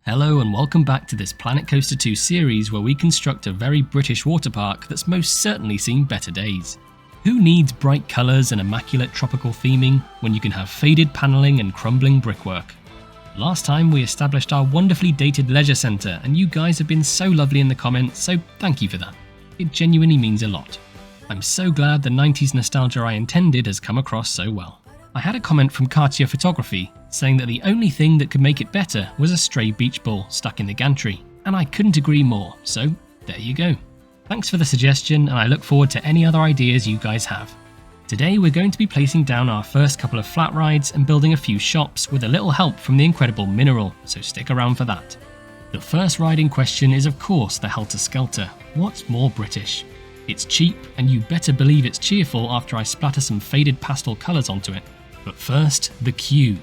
Hello and welcome back to this Planet Coaster 2 series where we construct a very British water park that's most certainly seen better days. Who needs bright colours and immaculate tropical theming when you can have faded panelling and crumbling brickwork? Last time we established our wonderfully dated leisure centre and you guys have been so lovely in the comments, so thank you for that. It genuinely means a lot. I'm so glad the 90s nostalgia I intended has come across so well. I had a comment from Cartier Photography saying that the only thing that could make it better was a stray beach ball stuck in the gantry, and I couldn't agree more, so there you go. Thanks for the suggestion, and I look forward to any other ideas you guys have. Today we're going to be placing down our first couple of flat rides and building a few shops with a little help from the incredible Mineral, so stick around for that. The first ride in question is of course the Helter Skelter. What's more British? It's cheap, and you better believe it's cheerful after I splatter some faded pastel colours onto it. But first, the queue.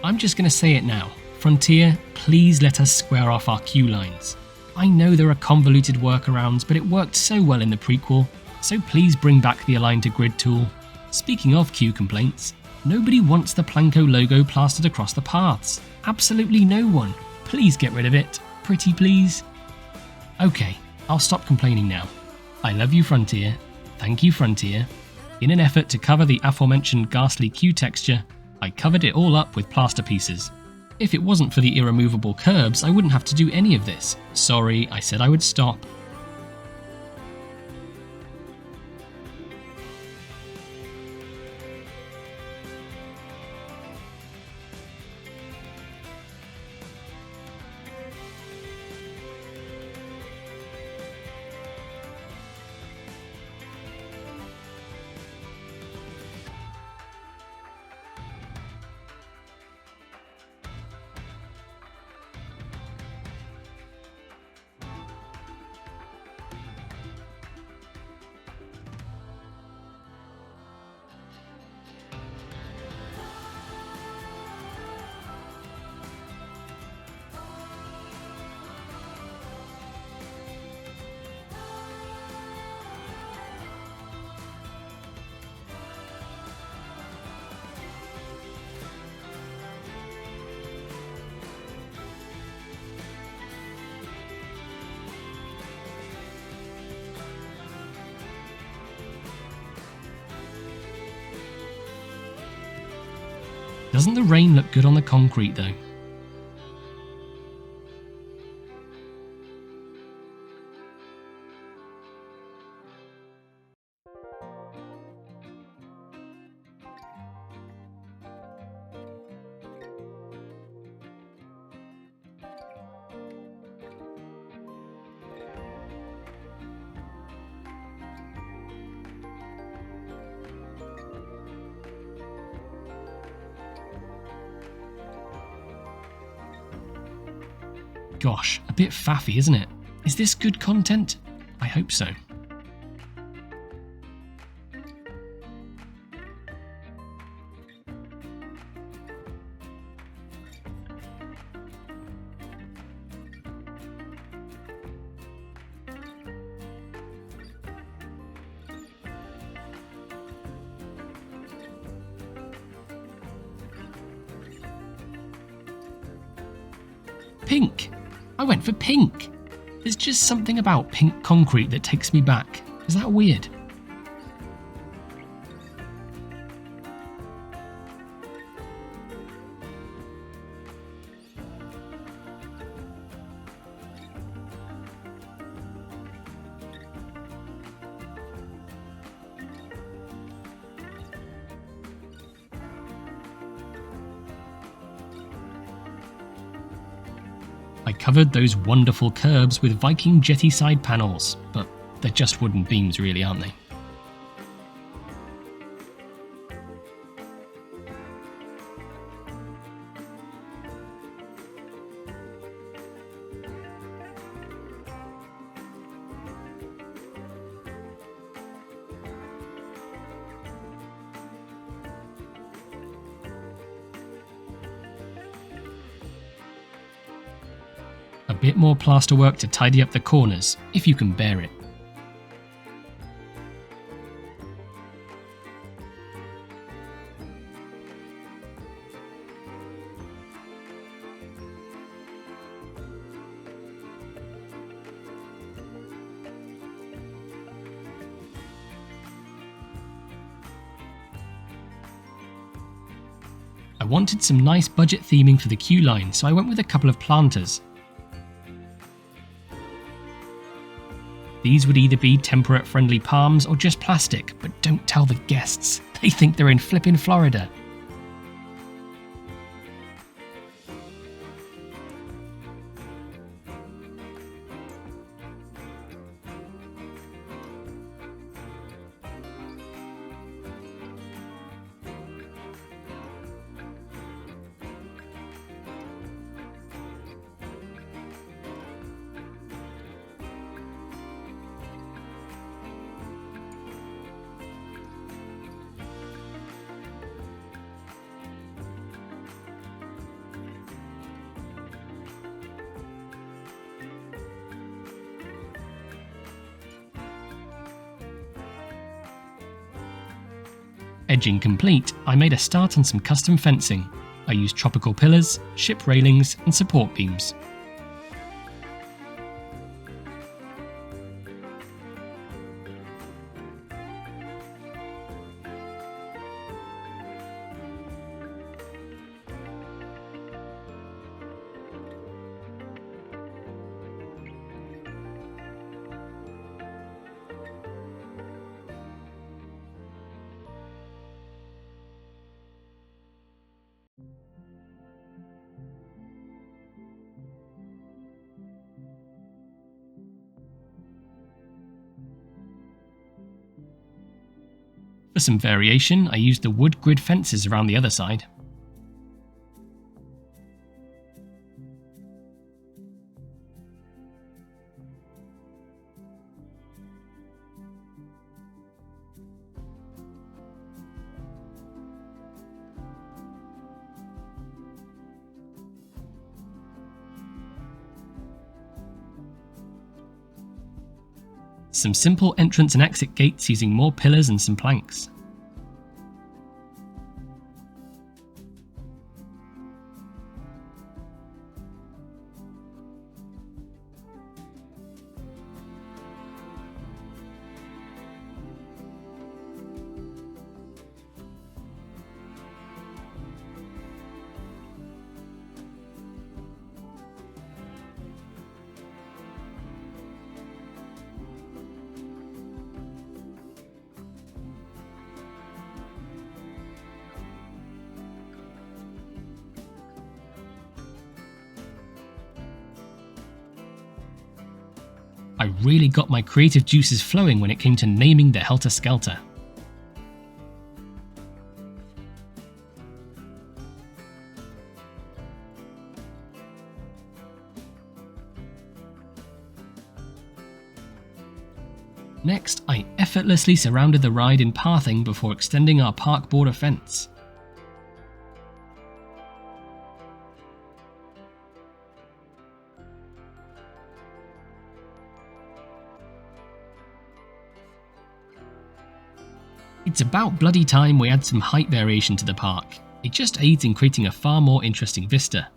I'm just going to say it now. Frontier, please let us square off our queue lines. I know there are convoluted workarounds, but it worked so well in the prequel, so please bring back the Align to Grid tool. Speaking of queue complaints, nobody wants the Planko logo plastered across the paths. Absolutely no one. Please get rid of it. Pretty please. Okay, I'll stop complaining now. I love you, Frontier. Thank you, Frontier. In an effort to cover the aforementioned ghastly queue texture, I covered it all up with plaster pieces. If it wasn't for the irremovable curbs, I wouldn't have to do any of this. Sorry, I said I would stop. Doesn't the rain look good on the concrete though? Gosh, a bit faffy, isn't it? Is this good content? I hope so. Pink! I went for pink! There's just something about pink concrete that takes me back. Is that weird? I covered those wonderful curbs with Viking jetty side panels, but they're just wooden beams really, aren't they? A bit more plasterwork to tidy up the corners, if you can bear it. wanted some nice budget theming for the queue line, so I went with a couple of planters. These would either be temperate-friendly palms or just plastic, but don't tell the guests. They think they're in flippin' Florida. Edging complete, I made a start on some custom fencing. I used tropical pillars, ship railings, and support beams. For some variation, I used the wood grid fences around the other side. Some simple entrance and exit gates using more pillars and some planks. I really got my creative juices flowing when it came to naming the Helter Skelter. Next, I effortlessly surrounded the ride in pathing before extending our park border fence. It's about bloody time we add some height variation to the park. It just aids in creating a far more interesting vista.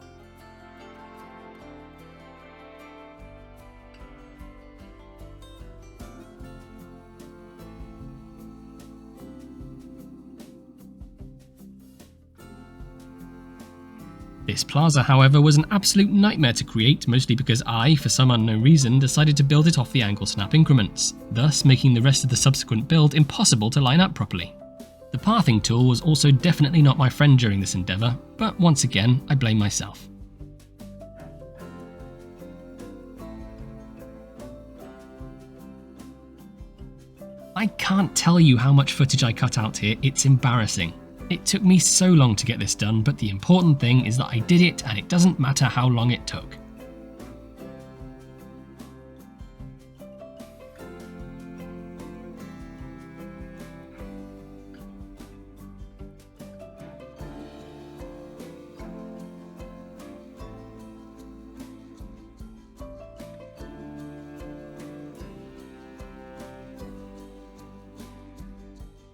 This plaza, however, was an absolute nightmare to create, mostly because I, for some unknown reason, decided to build it off the angle snap increments, thus making the rest of the subsequent build impossible to line up properly. The pathing tool was also definitely not my friend during this endeavour, but once again, I blame myself. I can't tell you how much footage I cut out here, it's embarrassing. It took me so long to get this done, but the important thing is that I did it and it doesn't matter how long it took.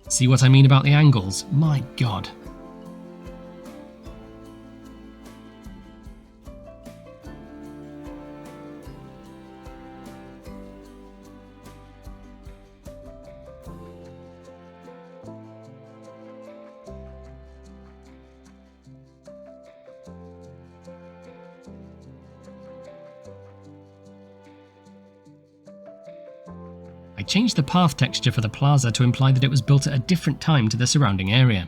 See what I mean about the angles? My god. changed the path texture for the plaza to imply that it was built at a different time to the surrounding area.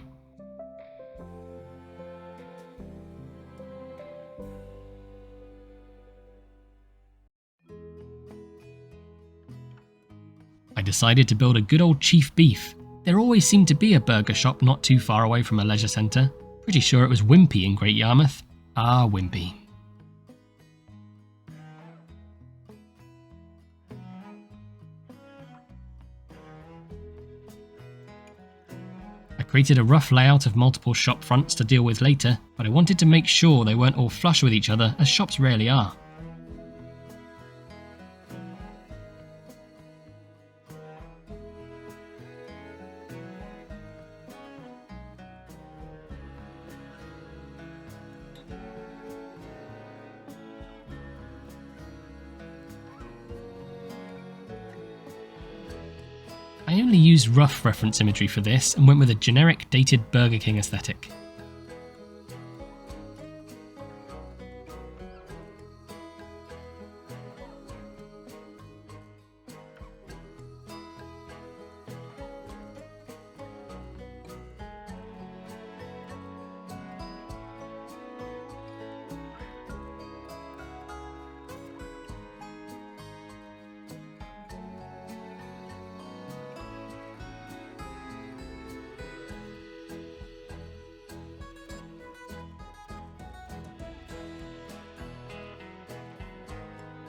I decided to build a good old chief beef. There always seemed to be a burger shop not too far away from a leisure centre. Pretty sure it was Wimpy in Great Yarmouth. Ah, Wimpy. I created a rough layout of multiple shop fronts to deal with later, but I wanted to make sure they weren't all flush with each other, as shops rarely are. I only used rough reference imagery for this and went with a generic dated Burger King aesthetic.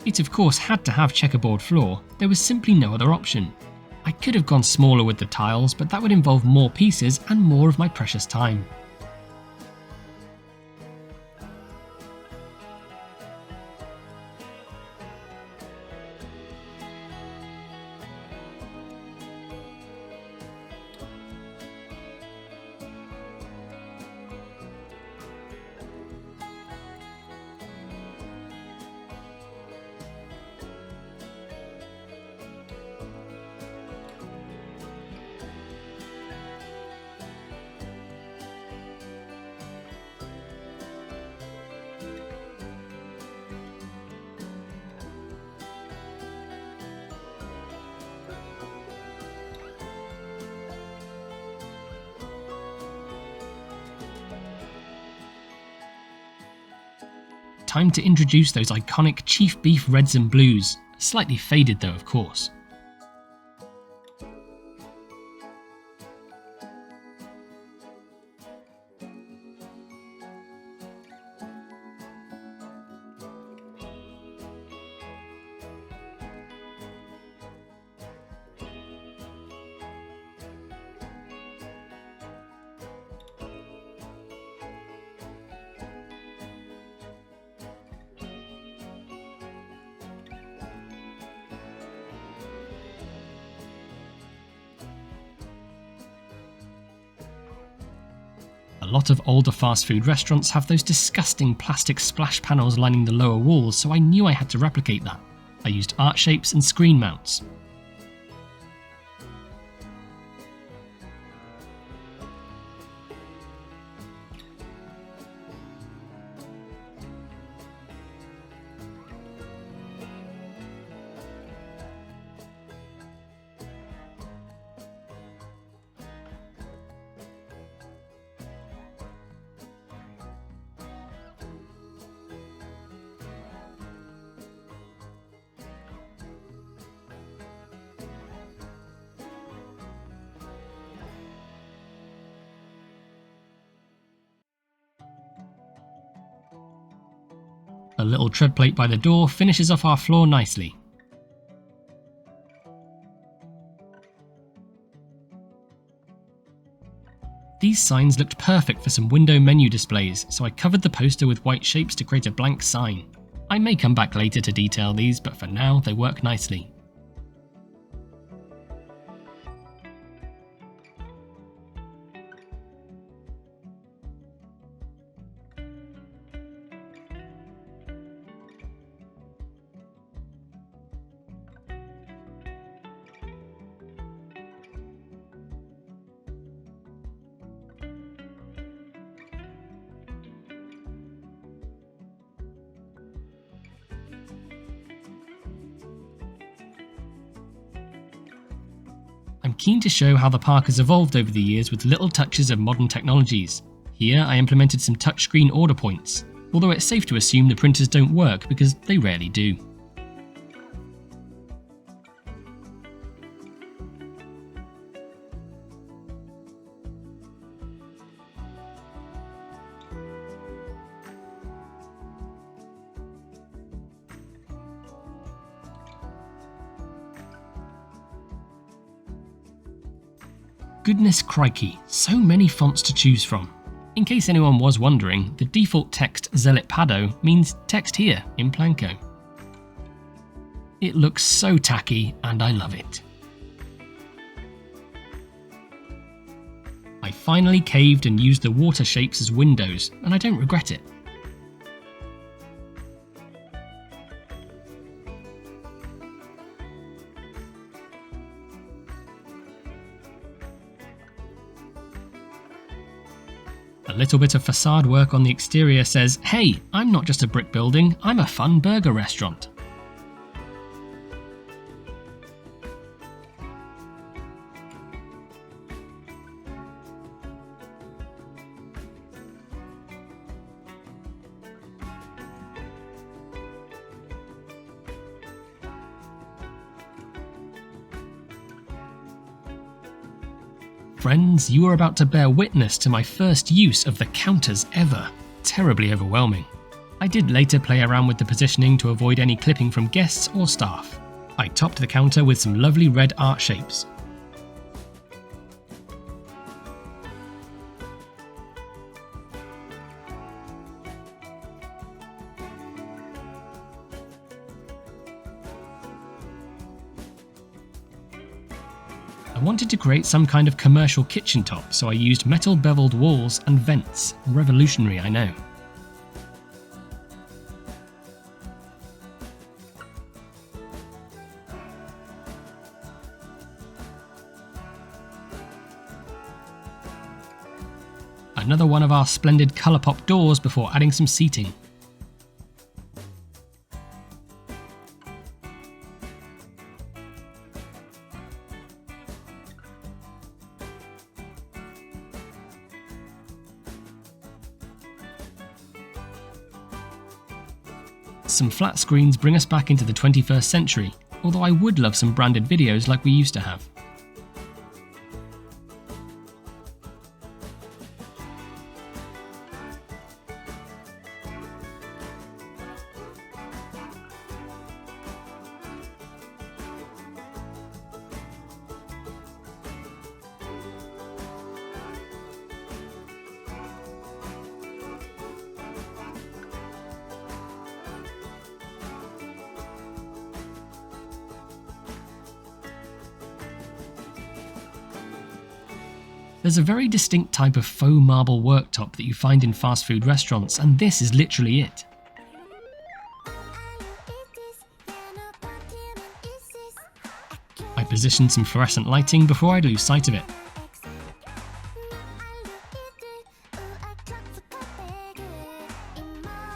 It of course had to have checkerboard floor, there was simply no other option. I could have gone smaller with the tiles, but that would involve more pieces and more of my precious time. Time to introduce those iconic chief beef reds and blues, slightly faded though of course. A lot of older fast food restaurants have those disgusting plastic splash panels lining the lower walls, so I knew I had to replicate that. I used art shapes and screen mounts. A little tread plate by the door finishes off our floor nicely. These signs looked perfect for some window menu displays, so I covered the poster with white shapes to create a blank sign. I may come back later to detail these, but for now they work nicely. I'm keen to show how the park has evolved over the years with little touches of modern technologies. Here I implemented some touchscreen order points, although it's safe to assume the printers don't work because they rarely do. Goodness crikey, so many fonts to choose from. In case anyone was wondering, the default text Zealot Pado means text here in Planko. It looks so tacky and I love it. I finally caved and used the water shapes as windows, and I don't regret it. A little bit of facade work on the exterior says, hey, I'm not just a brick building, I'm a fun burger restaurant. Friends, you are about to bear witness to my first use of the counters ever. Terribly overwhelming. I did later play around with the positioning to avoid any clipping from guests or staff. I topped the counter with some lovely red art shapes. I wanted to create some kind of commercial kitchen top, so I used metal beveled walls and vents. Revolutionary, I know. Another one of our splendid Colourpop doors before adding some seating. Some flat screens bring us back into the 21st century, although I would love some branded videos like we used to have. There's a very distinct type of faux marble worktop that you find in fast food restaurants, and this is literally it. I positioned some fluorescent lighting before I'd lose sight of it.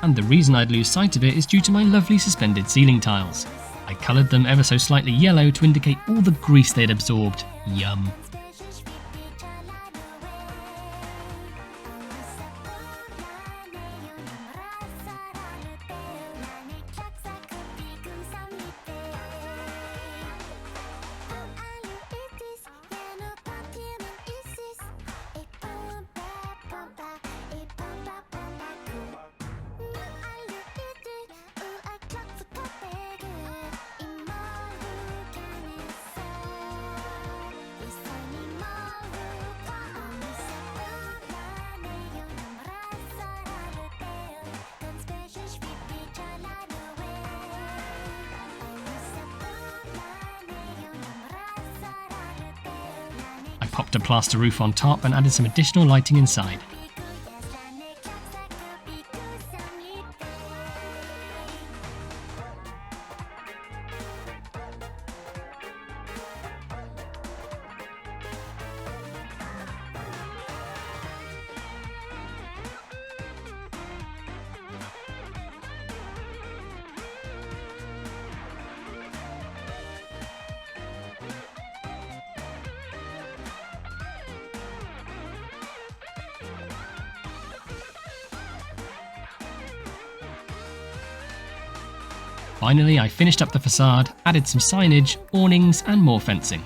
And the reason I'd lose sight of it is due to my lovely suspended ceiling tiles. I coloured them ever so slightly yellow to indicate all the grease they'd absorbed. Yum. Popped a plaster roof on top and added some additional lighting inside. Finally, I finished up the facade, added some signage, awnings and more fencing.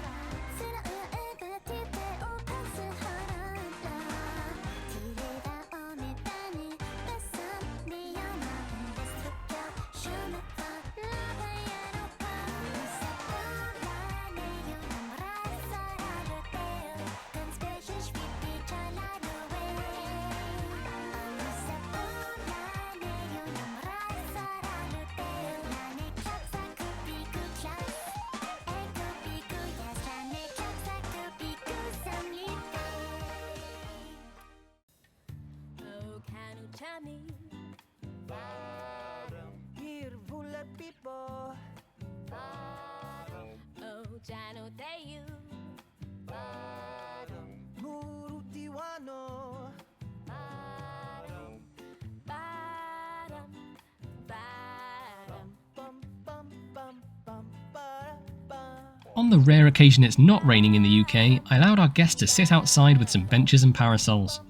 On the rare occasion it's not raining in the UK, I allowed our guests to sit outside with some benches and parasols.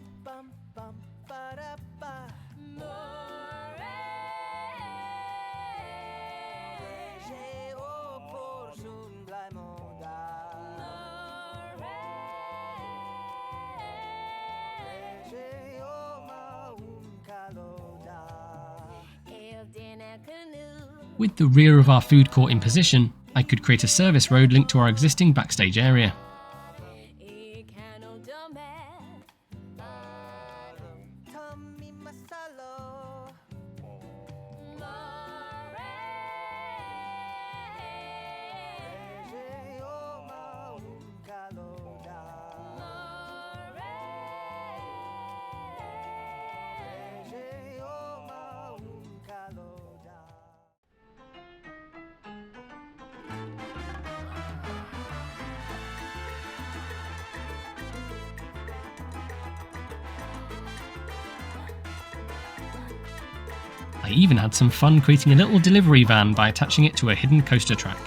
With the rear of our food court in position, I could create a service road linked to our existing backstage area. I even had some fun creating a little delivery van by attaching it to a hidden coaster track.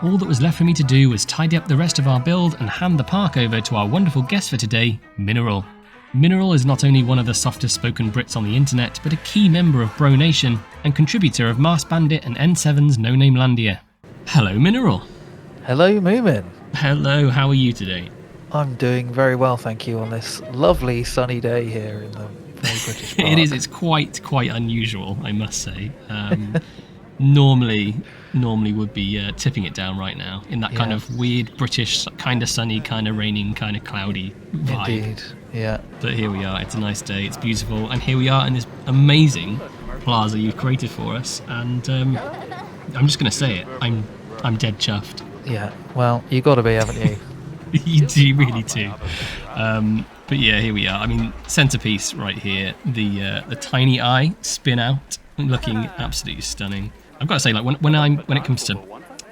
All that was left for me to do was tidy up the rest of our build and hand the park over to our wonderful guest for today, Mineral. Mineral is not only one of the softest spoken Brits on the internet, but a key member of Bro Nation and contributor of Mars Bandit and N7's No Name Landia. Hello, Mineral. Hello, Moomin. Hello, how are you today? I'm doing very well, thank you, on this lovely sunny day here in the very British park. It is, it's quite unusual, I must say. Normally would be tipping it down right now in that kind of weird British, kind of sunny, kind of raining, kind of cloudy vibe. Indeed, yeah. But here we are, it's a nice day, it's beautiful, and here we are in this amazing plaza you've created for us, and I'm just going to say it, I'm dead chuffed. Yeah, well, you got to be, haven't you? You really do. But yeah, here we are. I mean, centerpiece right here, the tiny eye spin out, looking absolutely stunning. I've got to say, like when it comes to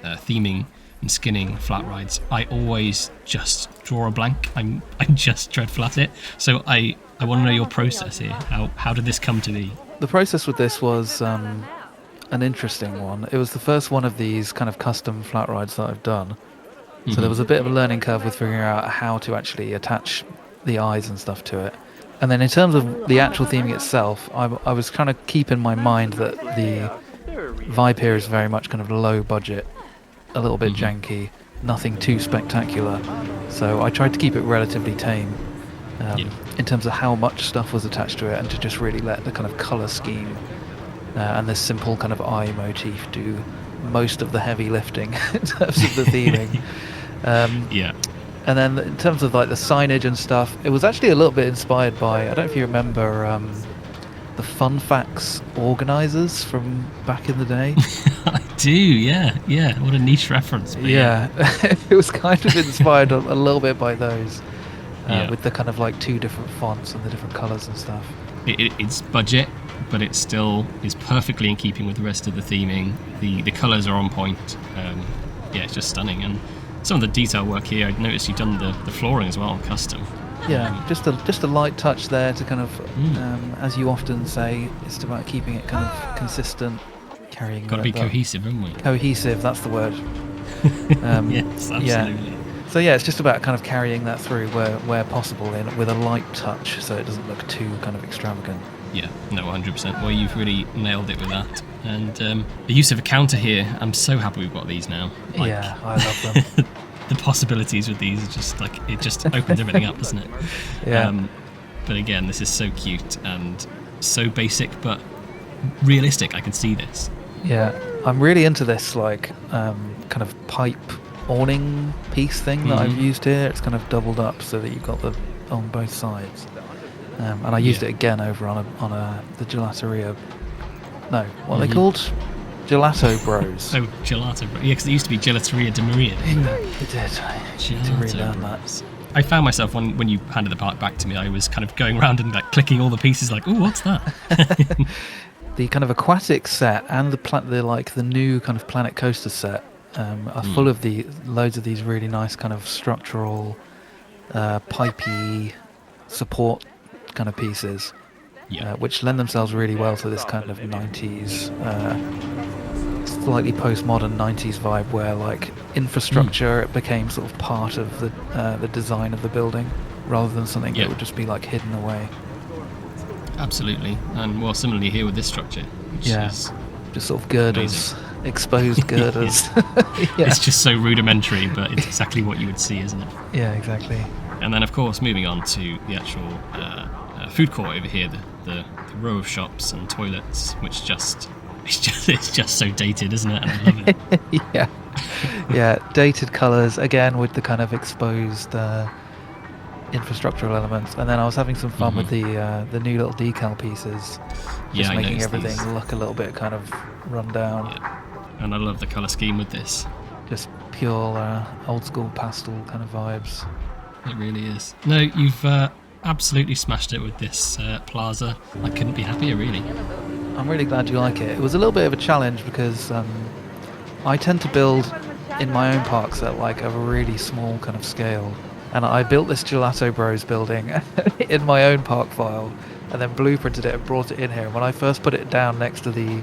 theming and skinning flat rides, I always just draw a blank. I just tread flat it. So I want to know your process here. How did this come to be? The process with this was an interesting one. It was the first one of these kind of custom flat rides that I've done. So there was a bit of a learning curve with figuring out how to actually attach the eyes and stuff to it. And then in terms of the actual theming itself, I was kind of keeping in my mind that the vibe here is very much kind of low budget, a little bit janky, nothing too spectacular. So I tried to keep it relatively tame in terms of how much stuff was attached to it, and to just really let the kind of colour scheme and this simple kind of eye motif do most of the heavy lifting in terms of the theming. And then in terms of like the signage and stuff, it was actually a little bit inspired by, I don't know if you remember the Fun Facts organisers from back in the day? I do, yeah. What a niche reference. But Yeah, it was kind of inspired a little bit by those, with the kind of like 2 different fonts and the different colours and stuff. It's budget, but it still is perfectly in keeping with the rest of the theming. The colours are on point. It's just stunning. And some of the detail work here, I'd noticed you've done the flooring as well, custom. Yeah, just a light touch there to kind of, as you often say, it's about keeping it kind of consistent, carrying. Got to be cohesive, haven't we? Cohesive, that's the word. Yes, absolutely. Yeah. So yeah, it's just about kind of carrying that through where possible, with a light touch, so it doesn't look too kind of extravagant. Yeah, no, 100%. Well, you've really nailed it with that. And the use of a counter here, I'm so happy we've got these now. Yeah, I love them. The possibilities with these are just like, it just opens everything up, doesn't it? Yeah. But again, this is so cute and so basic, but realistic. I can see this. Yeah, I'm really into this like kind of pipe awning piece thing that I've used here. It's kind of doubled up so that you've got the on both sides. And I used it again over on the Gelateria. No, what are they called? Gelato Bros. Oh, Gelato Bros. Yeah, because it used to be Gelateria de Maria. It did. I need to relearn that. I found myself when you handed the part back to me, I was kind of going around and like clicking all the pieces, like, oh, what's that? The kind of aquatic set and the new kind of Planet Coaster set are full of loads of these really nice kind of structural, pipey support kind of pieces. Which lend themselves really well to this kind of 90s, slightly postmodern 90s vibe, where like infrastructure it became sort of part of the design of the building, rather than something that would just be like hidden away. Absolutely, and well, similarly here with this structure, which is just sort of girders, exposed girders. It's just so rudimentary, but it's exactly what you would see, isn't it? Yeah, exactly. And then, of course, moving on to the actual food court over here, the row of shops and toilets, which it's just so dated, isn't it? And I love it. Yeah, dated colours again with the kind of exposed infrastructural elements, and then I was having some fun with the new little decal pieces, just making everything look a little bit kind of run down. Yeah. And I love the colour scheme with this. Just pure old school pastel kind of vibes. It really is. No, you've absolutely smashed it with this Plaza. I couldn't be happier, really. I'm really glad you like it. It was a little bit of a challenge because I tend to build in my own parks at like a really small kind of scale, and I built this Gelato Bros building in my own park file and then blueprinted it and brought it in here. And when I first put it down next to the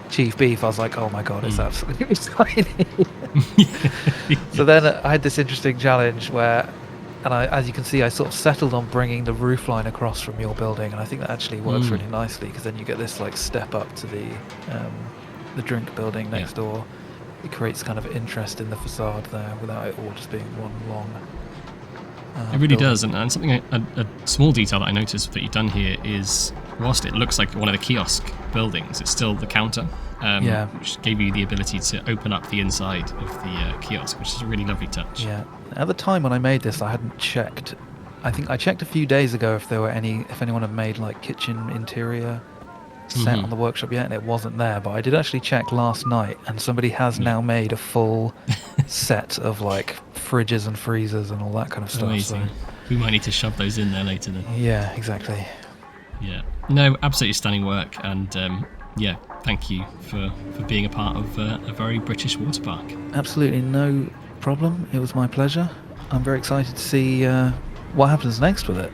Chief Beef, I was like, oh my god, it's absolutely tiny. So then I had this interesting challenge where, and as you can see, I sort of settled on bringing the roof line across from your building, and I think that actually works really nicely, because then you get this like step up to the drink building next door. It creates kind of interest in the facade there without it all just being one long it really building. Does, and something a small detail that I noticed that you've done here is, whilst it looks like one of the kiosk buildings, it's still the counter, which gave you the ability to open up the inside of the kiosk, which is a really lovely touch. Yeah. At the time when I made this, I hadn't checked. I think I checked a few days ago if anyone had made like kitchen interior set on the workshop yet, and it wasn't there. But I did actually check last night, and somebody has now made a full set of like fridges and freezers and all that kind of stuff. Amazing. So we might need to shove those in there later then. Yeah, exactly. Yeah. No, absolutely stunning work, and thank you for being a part of a very British water park. Absolutely no problem. It was my pleasure. I'm very excited to see what happens next with it.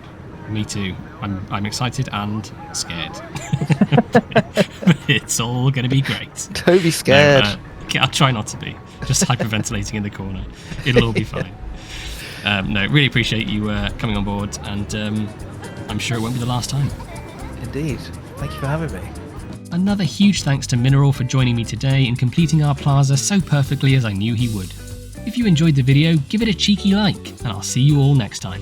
Me too. I'm excited and scared. It's all going to be great. Don't be scared. No, I'll try not to be. Just hyperventilating in the corner. It'll all be fine. No, really appreciate you coming on board, and I'm sure it won't be the last time. Indeed. Thank you for having me. Another huge thanks to Mineral for joining me today and completing our plaza so perfectly as I knew he would. If you enjoyed the video, give it a cheeky like, and I'll see you all next time.